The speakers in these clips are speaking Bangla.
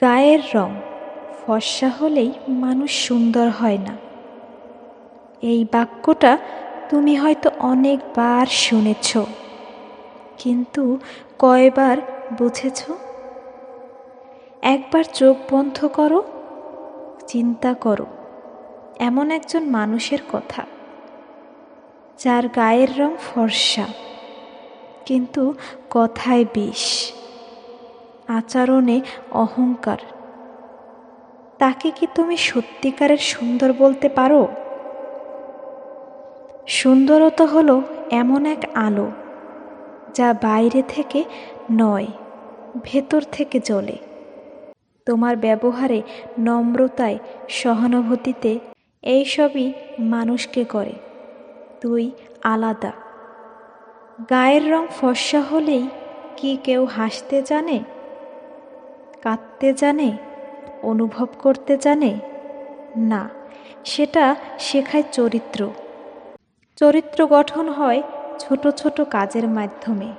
গায়ের রং ফর্সা হলেই মানুষ সুন্দর হয় না। এই বাক্যটা তুমি হয়তো অনেকবার শুনেছ, কিন্তু কয়বার বুঝেছ? একবার চোখ বন্ধ করো, চিন্তা করো এমন একজন মানুষের কথা, যার গায়ের রং ফর্সা কিন্তু কথায় বিষ, আচরণে অহংকার। তাকে কি তুমি সত্যিকারের সুন্দর বলতে পারো? সুন্দরতা হলো এমন এক আলো যা বাইরে থেকে নয়, ভেতর থেকে জ্বলে। তোমার ব্যবহারে, নম্রতায়, সহানুভূতিতে এইসবই মানুষকে করে তুই আলাদা। গায়ের রং ফর্সা হলেই কি কেউ হাসতে জানে, কাঁদতে জানে, অনুভব করতে জানে? না, সেটা শেখায় চরিত্র। চরিত্র গঠন হয় ছোট ছোট কাজের মাধ্যমে।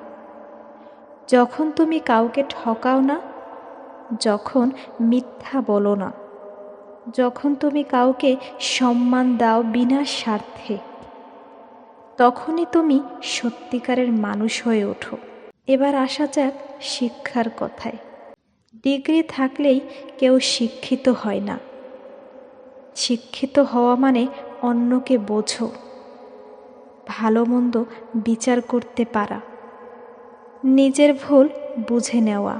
যখন তুমি কাউকে ঠকাও না, যখন মিথ্যা বলো না, যখন তুমি কাউকে সম্মান দাও বিনা স্বার্থে, তখনই তুমি সত্যিকারের মানুষ হয়ে ওঠো। এবার আসা যাক শিক্ষার কথায়। ডিগ্রি থাকলেই কেউ শিক্ষিত হয় না। শিক্ষিত হওয়া মানে অন্যকে বোঝো, ভালো মন্দ বিচার করতে পারা, নিজের ভুল বুঝে নেওয়া।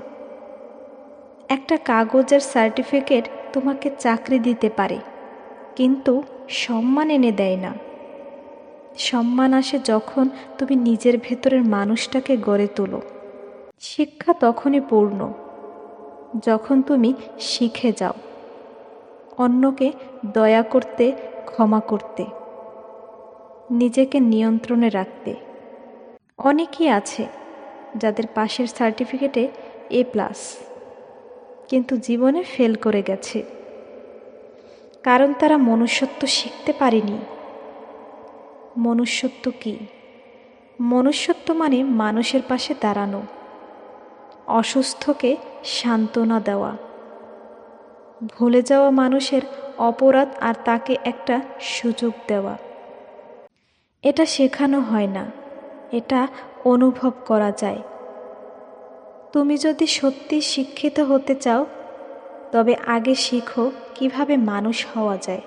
একটা কাগজের সার্টিফিকেট তোমাকে চাকরি দিতে পারে, কিন্তু সম্মান এনে দেয় না। সম্মান আসে যখন তুমি নিজের ভেতরের মানুষটাকে গড়ে তোলো। শিক্ষা তখনই পূর্ণ যখন তুমি শিখে যাও অন্যকে দয়া করতে, ক্ষমা করতে, নিজেকে নিয়ন্ত্রণে রাখতে। অনেকেই আছে যাদের পাশের সার্টিফিকেটে A+, কিন্তু জীবনে ফেল করে গেছে, কারণ তারা মনুষ্যত্ব শিখতে পারেনি। মনুষ্যত্ব কি? মনুষ্যত্ব মানে মানুষের পাশে দাঁড়ানো, অসুস্থকে সান্ত্বনা দেওয়া, ভুলে যাওয়া মানুষের অপরাধ আর তাকে একটা সুযোগ দেওয়া। এটা শেখানো হয় না, এটা অনুভব করা যায়। তুমি যদি সত্যি শিক্ষিত হতে চাও, তবে আগে শিখো কিভাবে মানুষ হওয়া যায়।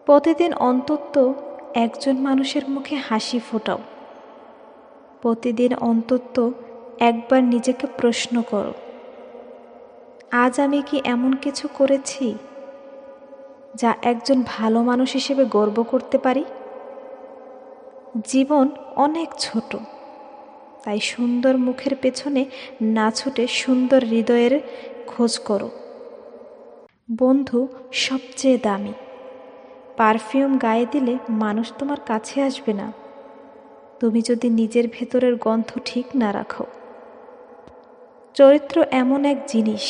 প্রতিদিন অন্তত একজন মানুষের মুখে হাসি ফোটাও। প্রতিদিন অন্তত একবার নিজেকে প্রশ্ন করো, আজ আমি কি এমন কিছু করেছি যা একজন ভালো মানুষ হিসেবে গর্ব করতে পারি? জীবন অনেক ছোট, তাই সুন্দর মুখের পেছনে না ছুটে সুন্দর হৃদয়ের খোঁজ করো। বন্ধু সবচেয়ে দামি। পারফিউম গায়ে দিলে মানুষ তোমার কাছে আসবে না, তুমি যদি নিজের ভেতরের গন্ধ ঠিক না রাখো। চরিত্র এমন এক জিনিস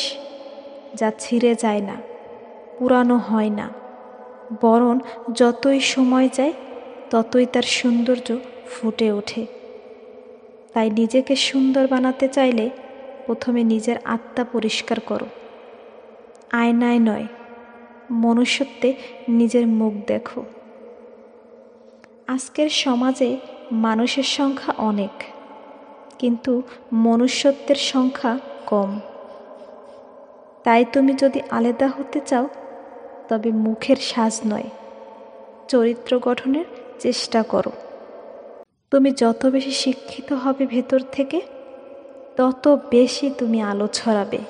যা ছিঁড়ে যায় না, পুরানো হয় না, বরং যতই সময় যায় ততই তার সৌন্দর্য ফুটে ওঠে। তাই নিজেকে সুন্দর বানাতে চাইলে প্রথমে নিজের আত্মা পরিষ্কার করো। আয়নায় নয়, মনুষ্যত্বে নিজের মুখ দেখো। আজকের সমাজে মানুষের সংখ্যা অনেক, কিন্তু মনুষ্যত্বের সংখ্যা কম। তাই তুমি যদি আলাদা হতে চাও, তবে মুখের সাজ নয়, চরিত্র গঠনের চেষ্টা করো। তুমি যত বেশি শিক্ষিত হবে ভেতর থেকে, তত বেশি তুমি আলো ছড়াবে।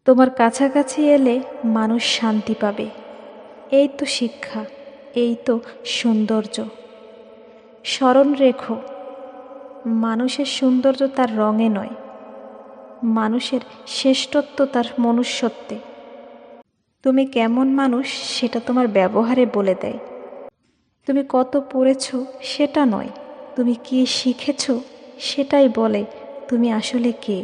তোমার কাছাকাছি এলে মানুষ শান্তি পাবে। এই তো শিক্ষা, এই তো সৌন্দর্য। স্মরণ রেখো, মানুষের সৌন্দর্য তার রঙে নয়, মানুষের শ্রেষ্ঠত্ব তার মনুষ্যত্বে। তুমি কেমন মানুষ সেটা তোমার ব্যবহারে বলে দেয়। তুমি কত পড়েছ সেটা নয়, তুমি কি শিখেছ সেটাই বলে তুমি আসলে কে।